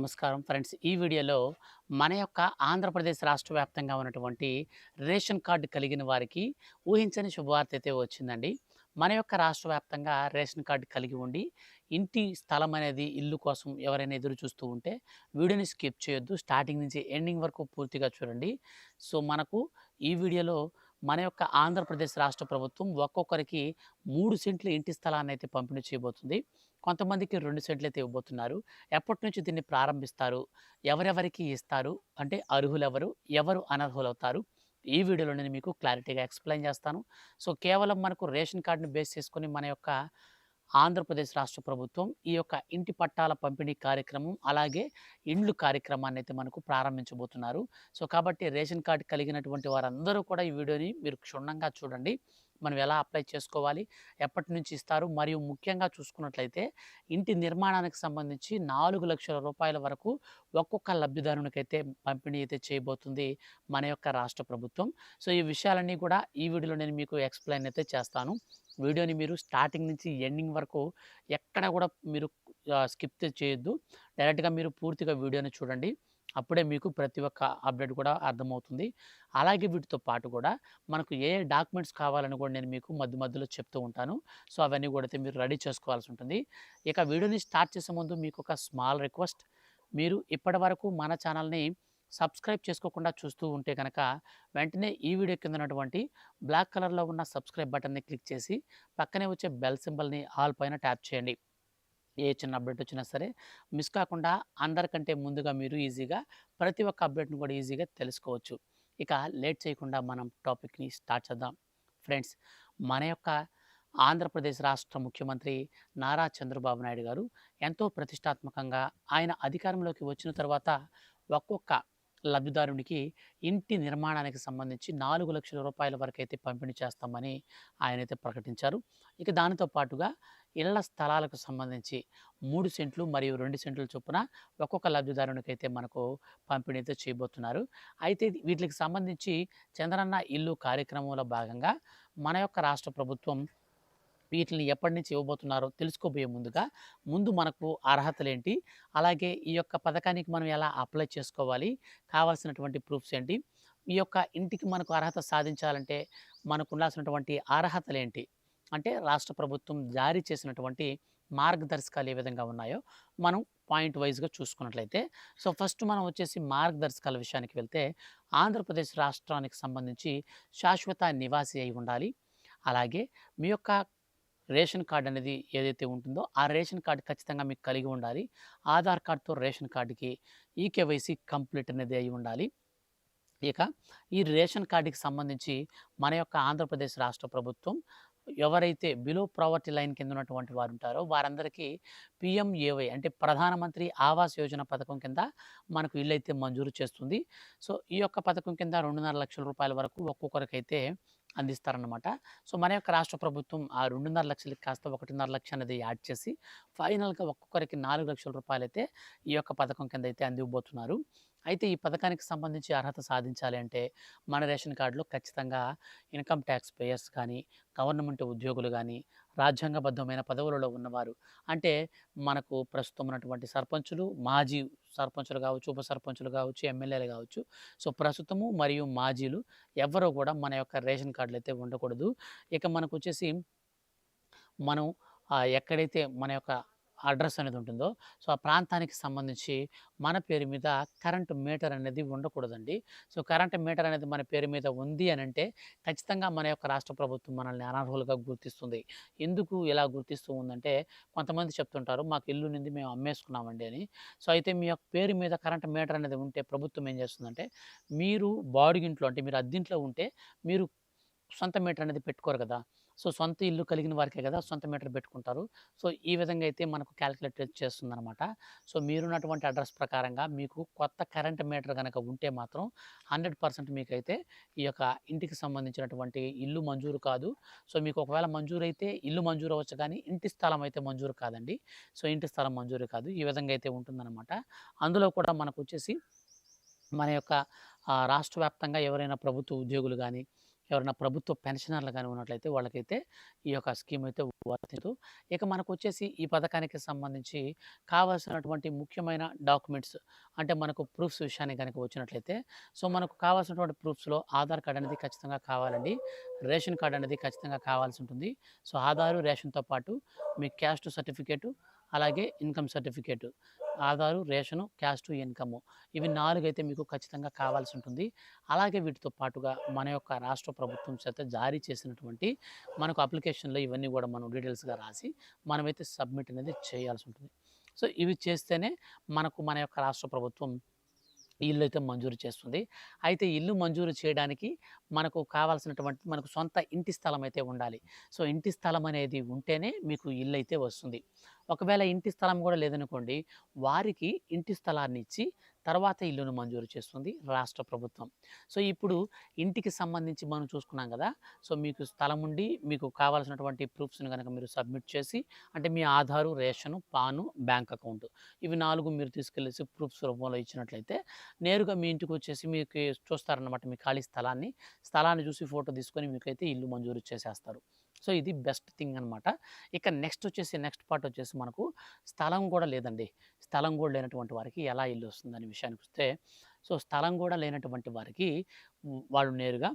నమస్కారం ఫ్రెండ్స్. ఈ వీడియోలో మన యొక్క ఆంధ్రప్రదేశ్ రాష్ట్ర వ్యాప్తంగా ఉన్నటువంటి రేషన్ కార్డు కలిగిన వారికి ఊహించని శుభవార్త అయితే వచ్చిందండి. మన యొక్క రాష్ట్ర వ్యాప్తంగా రేషన్ కార్డు కలిగి ఉండి ఇంటి స్థలం అనేది ఇల్లు కోసం ఎవరైనా ఎదురు చూస్తూ ఉంటే వీడియోని స్కిప్ చేయొద్దు. స్టార్టింగ్ నుంచి ఎండింగ్ వరకు పూర్తిగా చూడండి. సో మనకు ఈ వీడియోలో మన యొక్క ఆంధ్రప్రదేశ్ రాష్ట్ర ప్రభుత్వం ఒక్కొక్కరికి 3 సెంట్ల ఇంటి స్థలాన్ని అయితే పంపిణీ చేయబోతుంది. కొంతమందికి 2 సెంట్లు అయితే ఇవ్వబోతున్నారు. ఎప్పటి నుంచి దీన్ని ప్రారంభిస్తారు? ఎవరెవరికి ఇస్తారు? అంటే అర్హులెవరు? ఎవరు అనర్హులవుతారు? ఈ వీడియోలో నేను మీకు క్లారిటీగా ఎక్స్‌ప్లెయిన్ చేస్తాను. సో, కేవలం మనకు రేషన్ కార్డ్‌ని బేస్ చేసుకొని మన యొక్క ఆంధ్రప్రదేశ్ రాష్ట్ర ప్రభుత్వం ఈ యొక్క ఇంటి పట్టాల పంపిణీ కార్యక్రమం, అలాగే ఇండ్లు కార్యక్రమాన్నయితే మనకు ప్రారంభించబోతున్నారు. సో, కాబట్టి రేషన్ కార్డ్ కలిగినటువంటి వారందరూ కూడా ఈ వీడియోని మీరు క్షుణ్ణంగా చూడండి. మనం ఎలా అప్లై చేసుకోవాలి? ఎప్పటి నుంచి ఇస్తారు? మరియు ముఖ్యంగా చూసుకున్నట్లయితే ఇంటి నిర్మాణానికి సంబంధించి 4,00,000 వరకు ఒక్కొక్క లబ్ధిదారునికైతే పంపిణీ అయితే చేయబోతుంది మన యొక్క రాష్ట్ర ప్రభుత్వం. సో, ఈ విషయాలన్నీ కూడా ఈ వీడియోలో నేను మీకు ఎక్స్‌ప్లెయిన్ అయితే చేస్తాను. వీడియోని మీరు స్టార్టింగ్ నుంచి ఎండింగ్ వరకు ఎక్కడ కూడా మీరు స్కిప్ చేయొద్దు. డైరెక్ట్‌గా మీరు పూర్తిగా వీడియోని చూడండి. అప్పుడే మీకు ప్రతి ఒక్క అప్డేట్ కూడా అర్థమవుతుంది. అలాగే వీటితో పాటు కూడా మనకు ఏ ఏ డాక్యుమెంట్స్ కావాలని కూడా నేను మీకు మధ్య మధ్యలో చెప్తూ ఉంటాను. సో, అవన్నీ కూడా అయితే మీరు రెడీ చేసుకోవాల్సి ఉంటుంది. ఇక వీడియోని స్టార్ట్ చేసే ముందు మీకు ఒక స్మాల్ రిక్వెస్ట్. మీరు ఇప్పటివరకు మన ఛానల్‌ని సబ్స్క్రైబ్ చేసుకోకుండా చూస్తూ ఉంటే గనక వెంటనే ఈ వీడియో కింద ఉన్నటువంటి బ్లాక్ కలర్‌లో ఉన్న సబ్స్క్రైబ్ బటన్‌ని క్లిక్ చేసి పక్కనే వచ్చే బెల్ సింబల్‌ని ఆల్ పైన ట్యాప్ చేయండి. ఏ చిన్న అప్డేట్ వచ్చినా సరే మిస్ కాకుండా అందరికంటే ముందుగా మీరు ఈజీగా ప్రతి ఒక్క అప్డేట్‌ని కూడా ఈజీగా తెలుసుకోవచ్చు. ఇక లేట్ చేయకుండా మనం టాపిక్‌ని స్టార్ట్ చేద్దాం. ఫ్రెండ్స్, మన యొక్క ఆంధ్రప్రదేశ్ రాష్ట్ర ముఖ్యమంత్రి నారా చంద్రబాబు నాయుడు గారు ఎంతో ప్రతిష్టాత్మకంగా ఆయన అధికారంలోకి వచ్చిన తర్వాత ఒక్కొక్క లబ్ధిదారునికి ఇంటి నిర్మాణానికి సంబంధించి 4,00,000 వరకైతే పంపిణీ చేస్తామని ఆయనైతే ప్రకటించారు. ఇక దానితో పాటుగా ఇళ్ల స్థలాలకు సంబంధించి 3 సెంట్లు మరియు 2 సెంట్ల చొప్పున ఒక్కొక్క లబ్ధిదారునికైతే మనకు పంపిణీ అయితే చేయబోతున్నారు. అయితే వీటికి సంబంధించి చంద్రన్న ఇల్లు కార్యక్రమంలో భాగంగా మన యొక్క రాష్ట్ర ప్రభుత్వం వీటిని ఎప్పటి నుంచి ఇవ్వబోతున్నారో తెలుసుకోబోయే ముందు మనకు అర్హతలేంటి? అలాగే ఈ యొక్క పథకానికి మనం ఎలా అప్లై చేసుకోవాలి? కావాల్సినటువంటి ప్రూఫ్స్ ఏంటి? ఈ యొక్క ఇంటికి మనకు అర్హత సాధించాలంటే మనకు ఉండాల్సినటువంటి అర్హతలేంటి? అంటే రాష్ట్ర ప్రభుత్వం జారీ చేసినటువంటి మార్గదర్శకాలు ఏ విధంగా ఉన్నాయో మనం పాయింట్ వైస్‌గా చూసుకున్నట్లయితే, సో, ఫస్ట్ మనం వచ్చేసి మార్గదర్శకాల విషయానికి వెళ్తే ఆంధ్రప్రదేశ్ రాష్ట్రానికి సంబంధించి శాశ్వత నివాసి అయి ఉండాలి. అలాగే మీ యొక్క రేషన్ కార్డ్ అనేది ఏదైతే ఉంటుందో ఆ రేషన్ కార్డ్ ఖచ్చితంగా మీకు కలిగి ఉండాలి. ఆధార్ కార్డ్‌తో రేషన్ కార్డ్‌కి ఈకేవైసీ కంప్లీట్ అనేది అయ్యి ఉండాలి. ఇక ఈ రేషన్ కార్డ్‌కి సంబంధించి మన యొక్క ఆంధ్రప్రదేశ్ రాష్ట్ర ప్రభుత్వం ఎవరైతే బిలో ప్రావర్టీ లైన్ కింద ఉన్నటువంటి వారు ఉంటారో వారందరికీ పీఎంఏవై అంటే ప్రధానమంత్రి ఆవాస్ యోజన పథకం కింద మనకు ఇల్లైతే మంజూరు చేస్తుంది. సో, ఈ యొక్క పథకం కింద 2,50,000 వరకు ఒక్కొక్కరికైతే అందిస్తారనమాట. సో, మన యొక్క రాష్ట్ర ప్రభుత్వం ఆ 2,50,000కి కాస్త 1,50,000 అనేది యాడ్ చేసి ఫైనల్‌గా ఒక్కొక్కరికి 4,00,000 అయితే ఈ యొక్క పథకం కింద అయితే అందివ్వబోతున్నారు. అయితే ఈ పథకానికి సంబంధించి అర్హత సాధించాలి అంటే మన రేషన్ కార్డులో ఖచ్చితంగా ఇన్‌కమ్ ట్యాక్స్ పేయర్స్ కానీ, గవర్నమెంట్ ఉద్యోగులు గానీ, రాజ్యాంగబద్ధమైన పదవులలో ఉన్నవారు అంటే మనకు ప్రస్తుతం ఉన్నటువంటి సర్పంచులు, మాజీ సర్పంచులు కావచ్చు, ఉప సర్పంచులు కావచ్చు, ఎమ్మెల్యేలు కావచ్చు. సో, ప్రస్తుతము మరియు మాజీలు ఎవ్వరూ కూడా మన యొక్క రేషన్ కార్డులు అయితే ఉండకూడదు. ఇక మనకొచ్చేసి మనం ఎక్కడైతే మన యొక్క అడ్రస్ అనేది ఉంటుందో, సో, ఆ ప్రాంతానికి సంబంధించి మన పేరు మీద కరెంట్ మీటర్ అనేది ఉండకూడదండి. సో, కరెంట్ మీటర్ అనేది మన పేరు మీద ఉంది అనంటే ఖచ్చితంగా మన యొక్క రాష్ట్ర ప్రభుత్వం మనల్ని అనర్హులుగా గుర్తిస్తుంది. ఎందుకు ఇలా గుర్తిస్తూ ఉందంటే కొంతమంది చెప్తుంటారు, "మాకు ఇల్లు ఉంది, మేము అమ్మేసుకున్నామండి" అని. సో, అయితే మీ యొక్క పేరు మీద కరెంట్ మీటర్ అనేది ఉంటే ప్రభుత్వం ఏం చేస్తుందంటే మీరు బాడుగింట్లో అంటే మీరు అద్దింట్లో ఉంటే మీరు సొంత మీటర్ అనేది పెట్టుకోరు కదా! సో, సొంత ఇల్లు కలిగిన వారికే కదా సొంత మీటర్ పెట్టుకుంటారు. సో, ఈ విధంగా అయితే మనకు కాలిక్యులేట్ చేస్తుందనమాట. సో, మీరున్నటువంటి అడ్రస్ ప్రకారంగా మీకు కొత్త కరెంట్ మీటర్ గనక ఉంటే మాత్రం 100% మీకైతే ఈ యొక్క ఇంటికి సంబంధించినటువంటి ఇల్లు మంజూరు కాదు. సో, మీకు ఒకవేళ మంజూరైతే ఇల్లు మంజూరు అవ్వచ్చు కానీ ఇంటి స్థలం అయితే మంజూరు కాదండి. సో, ఇంటి స్థలం మంజూరు కాదు. ఈ విధంగా అయితే ఉంటుందనమాట. అందులో కూడా మనకొచ్చేసి మన యొక్క రాష్ట్ర వ్యాప్తంగా ఎవరైనా ప్రభుత్వ ఉద్యోగులు గానీ, ఎవరైనా ప్రభుత్వ పెన్షనర్లు గాని ఉన్నట్లయితే వాళ్ళకైతే ఈ యొక్క స్కీమ్ అయితే వర్తించదు. ఇక మనకొచ్చేసి ఈ పథకానికి సంబంధించి కావాల్సినటువంటి ముఖ్యమైన డాక్యుమెంట్స్ అంటే మనకు ప్రూఫ్స్ విషయానికి గనుక వచ్చినట్లయితే మనకు కావాల్సినటువంటి ప్రూఫ్స్‌లో ఆధార్ కార్డ్ అనేది ఖచ్చితంగా కావాలండి. రేషన్ కార్డ్ అనేది ఖచ్చితంగా కావాల్సి ఉంటుంది. ఆధారు, రేషన్‌తో పాటు మీ క్యాస్ట్ సర్టిఫికేటు, అలాగే income certificate. Aadhaar, ration, caste, income. ఇవి 4 అయితే మీకు ఖచ్చితంగా కావాల్సి ఉంటుంది. అలాగే వీటితో పాటుగా మన యొక్క రాష్ట్ర ప్రభుత్వం చేత జారీ చేసినటువంటి మనకు అప్లికేషన్‌లో ఇవన్నీ గూడా మనం డీటెయిల్స్‌గా రాసి మనమైతే సబ్మిట్ అనేది చేయాల్సి ఉంటుంది. ఇవి చేస్తేనే మనకు మన యొక్క రాష్ట్ర ప్రభుత్వం ఇల్లు అయితే మంజూరు చేస్తుంది. అయితే ఇల్లు మంజూరు చేయడానికి మనకు కావాల్సినటువంటి మనకు సొంత ఇంటి స్థలం అయితే ఉండాలి. ఇంటి స్థలం అనేది ఉంటేనే మీకు ఇల్లు అయితే వస్తుంది. ఒకవేళ ఇంటి స్థలం కూడా లేదనుకోండి, వారికి ఇంటి స్థలాన్ని ఇచ్చి తర్వాత ఇల్లును మంజూరు చేస్తుంది రాష్ట్ర ప్రభుత్వం. ఇప్పుడు ఇంటికి సంబంధించి మనం చూసుకున్నాం కదా! మీకు స్థలం ఉండి మీకు కావాల్సినటువంటి ప్రూఫ్స్‌ని గనక మీరు సబ్మిట్ చేసి అంటే మీ ఆధారు, రేషను, పాను, బ్యాంక్ అకౌంట్ ఇవి 4 మీరు తీసుకెళ్ళేసి ప్రూఫ్స్ రూపంలో ఇచ్చినట్లయితే నేరుగా మీ ఇంటికొచ్చేసి మీకు చూస్తారనమాట మీ ఖాళీ స్థలాన్ని. స్థలాన్ని చూసి ఫోటో తీసుకొని మీకైతే ఇల్లు మంజూరు చేసేస్తారు. ఇది బెస్ట్ థింగ్ అనమాట. ఇక నెక్స్ట్ పార్ట్ వచ్చేసి మనకు స్థలం కూడా లేదండి. స్థలం కూడా లేనటువంటి వారికి ఎలా ఇల్లు వస్తుందనే విషయానికొస్తే స్థలం కూడా లేనటువంటి వారికి వాళ్ళు నేరుగా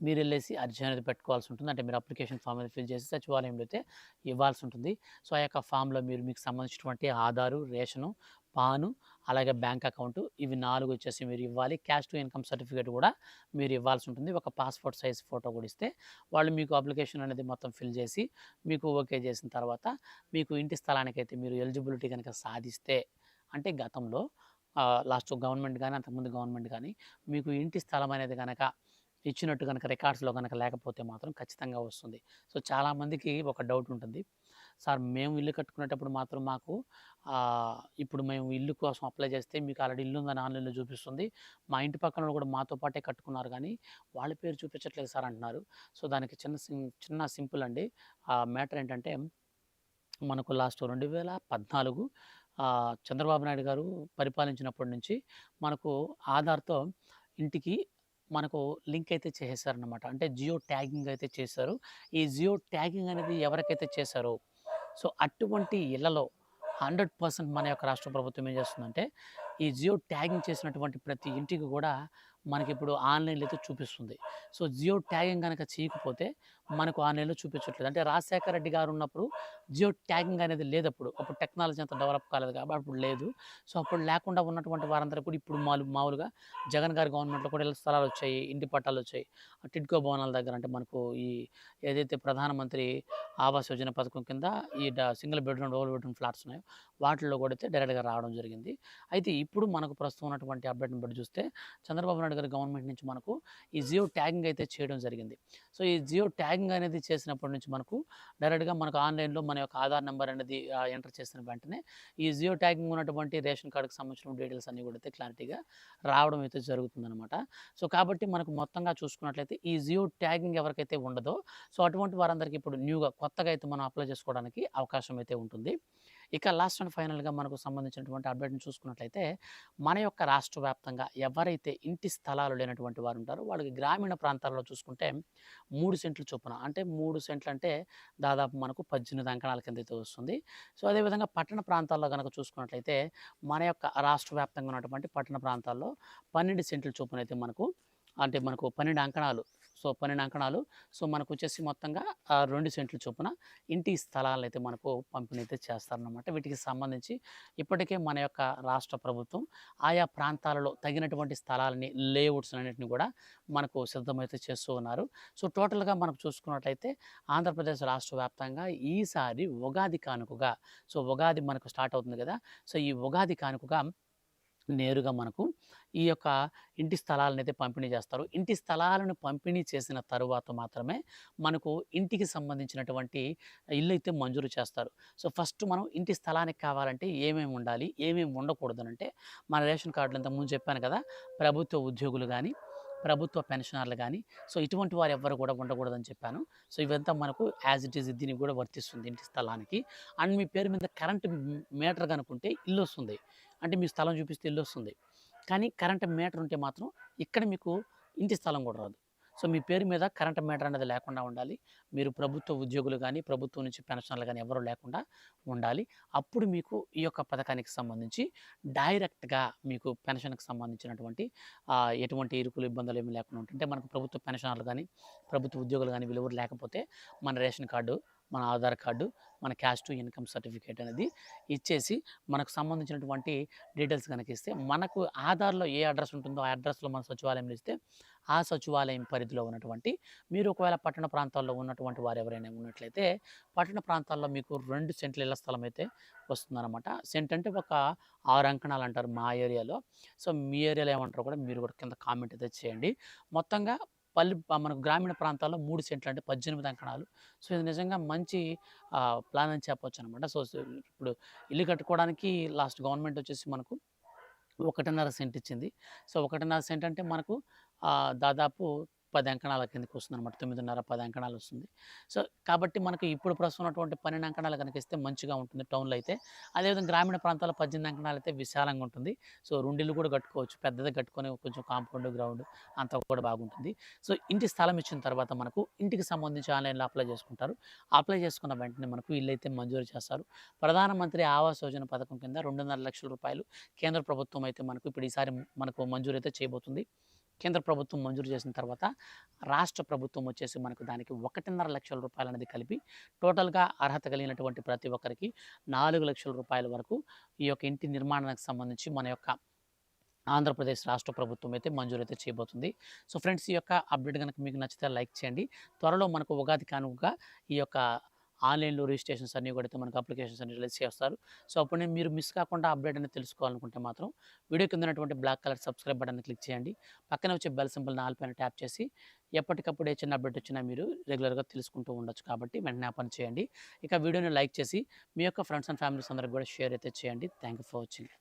మీరెళ్ళేసి అర్జీ అనేది పెట్టుకోవాల్సి ఉంటుంది. అంటే మీరు అప్లికేషన్ ఫామ్ అనేది ఫిల్ చేసి సచివాలయంలో అయితే ఇవ్వాల్సి ఉంటుంది. ఆ యొక్క ఫామ్‌లో మీరు మీకు సంబంధించినటువంటి ఆధారు, రేషను, పాను, అలాగే బ్యాంక్ అకౌంటు ఇవి 4 వచ్చేసి మీరు ఇవ్వాలి. క్యాష్ టు ఇన్‌కమ్ సర్టిఫికేట్ కూడా మీరు ఇవ్వాల్సి ఉంటుంది. ఒక పాస్‌పోర్ట్ సైజ్ ఫోటో కూడా ఇస్తే వాళ్ళు మీకు అప్లికేషన్ అనేది మొత్తం ఫిల్ చేసి మీకు ఓకే చేసిన తర్వాత మీకు ఇంటి స్థలానికైతే మీరు ఎలిజిబిలిటీ గనక సాధిస్తే అంటే గతంలో లాస్ట్ గవర్నమెంట్ గాని, అంతకుముందు గవర్నమెంట్ గాని మీకు ఇంటి స్థలం అనేది గనక ఇచ్చినట్టు గనక రికార్డ్స్‌లో గనక లేకపోతే మాత్రం ఖచ్చితంగా వస్తుంది. చాలామందికి ఒక డౌట్ ఉంటుంది. సార్ మేము ఇల్లు కట్టుకునేటప్పుడు మాత్రం మాకు ఇప్పుడు మేము ఇల్లు కోసం అప్లై చేస్తే మీకు ఆల్రెడీ ఇల్లు ఉందని ఆన్‌లైన్‌లో చూపిస్తుంది. మా ఇంటి పక్కనోళ్ళు కూడా మాతో పాటే కట్టుకున్నారు గానీ వాళ్ళ పేరు చూపించట్లేదు సార్ అంటున్నారు. దానికి చిన్న సింపుల్ అండి. మ్యాటర్ ఏంటంటే మనకు లాస్ట్ 2014 చంద్రబాబు నాయుడు గారు పరిపాలించినప్పటి నుంచి మనకు ఆధార్‌తో ఇంటికి మనకు లింక్ అయితే చేసేసారనమాట. అంటే జియో ట్యాగింగ్ అయితే చేశారు. ఈ జియో ట్యాగింగ్ అనేది ఎవరికైతే చేశారో అటువంటి ఇళ్లలో 100% మన యొక్క రాష్ట్ర ప్రభుత్వం ఏం చేస్తుందంటే ఈ జియో ట్యాగింగ్ చేసినటువంటి ప్రతి ఇంటికి కూడా మనకిప్పుడు ఆన్‌లైన్‌లో అయితే చూపిస్తుంది. జియో ట్యాగింగ్ గనక చేయకపోతే మనకు ఆన్‌లైన్‌లో చూపించట్లేదు. అంటే రాజశేఖర రెడ్డి గారు ఉన్నప్పుడు జియో ట్యాగింగ్ అనేది లేదప్పుడు. అప్పుడు టెక్నాలజీ అంత డెవలప్ కాలేదు కాబట్టి అప్పుడు లేదు. అప్పుడు లేకుండా ఉన్నటువంటి వారందరూ కూడా ఇప్పుడు మామూలుగా జగన్ గారి గవర్నమెంట్‌లో కూడా ఇళ్ల స్థలాలొచ్చాయి. ఇంటి పట్టాలొచ్చాయి. టిడ్కో భవనాల దగ్గర అంటే మనకు ఈ ఏదైతే ప్రధానమంత్రి ఆవాస్ యోజన పథకం కింద ఈ single bedroom, double bedroom flats ఉన్నాయో వాటిల్లో కూడా అయితే డైరెక్ట్‌గా రావడం జరిగింది. అయితే ఇప్పుడు మనకు ప్రస్తుతం ఉన్నటువంటి అప్డేట్‌ని బట్టి చూస్తే చంద్రబాబు నాయుడు గారి గవర్నమెంట్ నుంచి మనకు ఈ జియో ట్యాగింగ్ అయితే చేయడం జరిగింది. ఈ జియో ట్యాగింగ్ అనేది చేసినప్పటి నుంచి మనకు డైరెక్ట్‌గా మనకు ఆన్‌లైన్‌లో మన యొక్క ఆధార్ నంబర్ అనేది ఎంటర్ చేసిన వెంటనే ఈ జియో ట్యాగింగ్ ఉన్నటువంటి రేషన్ కార్డ్‌కి సంబంధించిన డీటెయిల్స్ అన్నీ కూడా అయితే క్లారిటీగా రావడం అయితే జరుగుతుందనమాట. కాబట్టి మనకు మొత్తంగా చూసుకున్నట్లయితే ఈ జియో ట్యాగింగ్ ఎవరికైతే ఉండదో అటువంటి వారందరికీ ఇప్పుడు కొత్తగా అయితే మనం అప్లై చేసుకోవడానికి అవకాశం అయితే ఉంటుంది. ఇక లాస్ట్ అండ్ ఫైనల్‌గా మనకు సంబంధించినటువంటి అప్డేట్‌ని చూసుకున్నట్లయితే మన యొక్క రాష్ట్ర వ్యాప్తంగా ఎవరైతే ఇంటి స్థలాలు లేనటువంటి వారు ఉంటారో వాళ్ళకి గ్రామీణ ప్రాంతాల్లో చూసుకుంటే 3 సెంట్ల చొప్పున అంటే 3 సెంట్లు అంటే దాదాపు మనకు 18 అంకణాల కిందైతే వస్తుంది. అదేవిధంగా పట్టణ ప్రాంతాల్లో గనక చూసుకున్నట్లయితే మన యొక్క రాష్ట్ర వ్యాప్తంగా ఉన్నటువంటి పట్టణ ప్రాంతాల్లో 12 సెంట్ల చొప్పునైతే మనకు 12 అంకణాలు 12 అంకణాలు మనకొచ్చేసి మొత్తంగా 2 సెంట్ల చొప్పున ఇంటి స్థలాలనైతే మనకు పంపిణీ అయితే చేస్తారనమాట. వీటికి సంబంధించి ఇప్పటికే మన యొక్క రాష్ట్ర ప్రభుత్వం ఆయా ప్రాంతాలలో తగినటువంటి స్థలాలని లేఅవుట్స్ అన్నిటిని కూడా మనకు సిద్ధమైతే చేస్తూ ఉన్నారు. టోటల్‌గా మనకు చూసుకున్నట్లయితే ఆంధ్రప్రదేశ్ రాష్ట్ర వ్యాప్తంగా ఈసారి ఉగాది కానుకగా ఉగాది మనకు స్టార్ట్ అవుతుంది కదా! ఈ ఉగాది కానుకగా నేరుగా మనకు ఈ యొక్క ఇంటి స్థలాలనైతే పంపిణీ చేస్తారు. ఇంటి స్థలాలను పంపిణీ చేసిన తరువాత మాత్రమే మనకు ఇంటికి సంబంధించినటువంటి ఇల్లైతే మంజూరు చేస్తారు. ఫస్ట్ మనం ఇంటి స్థలానికి కావాలంటే ఏమేమి ఉండాలి? ఏమేమి ఉండకూడదనంటే మన రేషన్ కార్డులో ఇంతకుముందు చెప్పాను కదా! ప్రభుత్వ ఉద్యోగులు గాని, ప్రభుత్వ పెన్షనర్లు గాని ఇటువంటి వారు ఎవ్వరు కూడా ఉండకూడదని చెప్పాను. ఇవంతా మనకు యాజ్ ఇట్ ఈజ్ దీనికి కూడా వర్తిస్తుంది ఇంటి స్థలానికి. అండ్ మీ పేరు మీద కరెంట్ మీటర్ గనుకుంటే ఇల్లొస్తుంది. అంటే మీ స్థలం చూపిస్తే ఇల్లొస్తుంది. కానీ కరెంట్ మీటర్ ఉంటే మాత్రం ఇక్కడ మీకు ఇంటి స్థలం కూడా రాదు. సో, మీ పేరు మీద కరెంట్ మీటర్ అనేది లేకుండా ఉండాలి. మీరు ప్రభుత్వ ఉద్యోగులు గాని, ప్రభుత్వం నుంచి పెన్షనర్లు గాని ఎవరు లేకుండా ఉండాలి. అప్పుడు మీకు ఈ యొక్క పథకానికి సంబంధించి డైరెక్ట్‌గా మీకు పెన్షన్‌కి సంబంధించినటువంటి ఎటువంటి ఇరుకులు, ఇబ్బందులు ఏమి లేకుండా ఉంటాయి. అంటే మనకు ప్రభుత్వ పెన్షనర్లు గాని, ప్రభుత్వ ఉద్యోగులు గాని వీళ్ళెవరు లేకపోతే మన రేషన్ కార్డు, మన ఆధార్ కార్డు, మన క్యాష్ టు ఇన్‌కమ్ సర్టిఫికేట్ అనేది ఇచ్చేసి మనకు సంబంధించినటువంటి డీటెయిల్స్ గనక ఇస్తే మనకు ఆధార్‌లో ఏ అడ్రెస్ ఉంటుందో ఆ అడ్రెస్‌లో మన సచివాలయంలో ఇస్తే ఆ సచివాలయం పరిధిలో ఉన్నటువంటి మీరు ఒకవేళ పట్టణ ప్రాంతాల్లో ఉన్నటువంటి వారు ఎవరైనా ఉన్నట్లయితే పట్టణ ప్రాంతాల్లో మీకు 2 సెంట్ల ఇళ్ల స్థలం అయితే వస్తుందన్నమాట. సెంట్ అంటే ఒక 6 అంకణాలు అంటారు మా ఏరియాలో. సో, మీ ఏరియాలో ఏమంటారో కూడా మీరు కూడా కింద కామెంట్ అయితే చేయండి. మొత్తంగా మనకు గ్రామీణ ప్రాంతాల్లో 3 సెంట్లు అంటే 18 అంకణాలు. సో, ఇది నిజంగా మంచి ప్లాన్ అని చెప్పొచ్చనమాట. ఇప్పుడు ఇల్లు కట్టుకోవడానికి లాస్ట్ గవర్నమెంట్ వచ్చేసి మనకు 1.5 సెంట్ ఇచ్చింది. సో, 1.5 సెంట్ అంటే మనకు దాదాపు 10 అంకణాల కిందకి వస్తుందనమాట. 9.5, 10 అంకణాలు వస్తుంది. సో, కాబట్టి మనకు ఇప్పుడు ప్రస్తుతం ఉన్నటువంటి 12 అంకణాలు గనక ఇస్తే మంచిగా ఉంటుంది టౌన్‌లో అయితే. అదేవిధంగా గ్రామీణ ప్రాంతాల్లో 18 అంకణాలు అయితే విశాలంగా ఉంటుంది. సో, 2 ఇళ్ళు కూడా కట్టుకోవచ్చు. పెద్దది కట్టుకొని కొంచెం కాంపౌండ్, గ్రౌండ్ అంతా కూడా బాగుంటుంది. సో, ఇంటి స్థలం ఇచ్చిన తర్వాత మనకు ఇంటికి సంబంధించి ఆన్‌లైన్‌లో అప్లై చేసుకుంటారు. అప్లై చేసుకున్న వెంటనే మనకు ఇల్లైతే మంజూరు చేస్తారు. ప్రధానమంత్రి ఆవాస్ యోజన పథకం కింద 2.5 లక్షల రూపాయలు కేంద్ర ప్రభుత్వం అయితే మనకు ఇప్పుడు ఈసారి మనకు మంజూరైతే చేయబోతుంది. కేంద్ర ప్రభుత్వం మంజూరు చేసిన తర్వాత రాష్ట్ర ప్రభుత్వం వచ్చేసి మనకు దానికి 1.5 లక్షల రూపాయలు అనేది కలిపి టోటల్‌గా అర్హత కలిగినటువంటి ప్రతి ఒక్కరికి 4 లక్షల రూపాయల వరకు ఈ యొక్క ఇంటి నిర్మాణానికి సంబంధించి మన యొక్క ఆంధ్రప్రదేశ్ రాష్ట్ర ప్రభుత్వం అయితే మంజూరైతే చేయబోతుంది. సో, ఫ్రెండ్స్ ఈ యొక్క అప్డేట్ గనుక మీకు నచ్చితే లైక్ చేయండి. త్వరలో మనకు ఉగాది కానుకగా ఈ యొక్క ఆన్‌లైన్‌లో రిజిస్ట్రేషన్స్ అన్నీ కూడా అయితే మనకు అప్లికేషన్స్ అన్ని రిలీజ్ చేస్తారు. సో, అప్పుడు మీరు మిస్ కాకుండా అప్డేట్ అనేది తెలుసుకోవాలనుకుంటే మాత్రం వీడియో కింద ఉన్నటువంటి బ్లాక్ కలర్ సబ్స్క్రైబ్ బటన్‌ని క్లిక్ చేయండి. పక్కనే వచ్చే బెల్ సింబల్‌ని ఆల్ పైన ట్యాప్ చేసి ఎప్పటికప్పుడు ఏ చిన్న అప్డేట్ వచ్చినా మీరు రెగ్యులర్‌గా తెలుసుకుంటూ ఉండొచ్చు కాబట్టి వెంటనే ఆ పని చేయండి. ఇక వీడియోని లైక్ చేసి మీ యొక్క ఫ్రెండ్స్ అండ్ ఫ్యామిలీస్ అందరికి కూడా షేర్ అయితే చేయండి. Thank you for watching.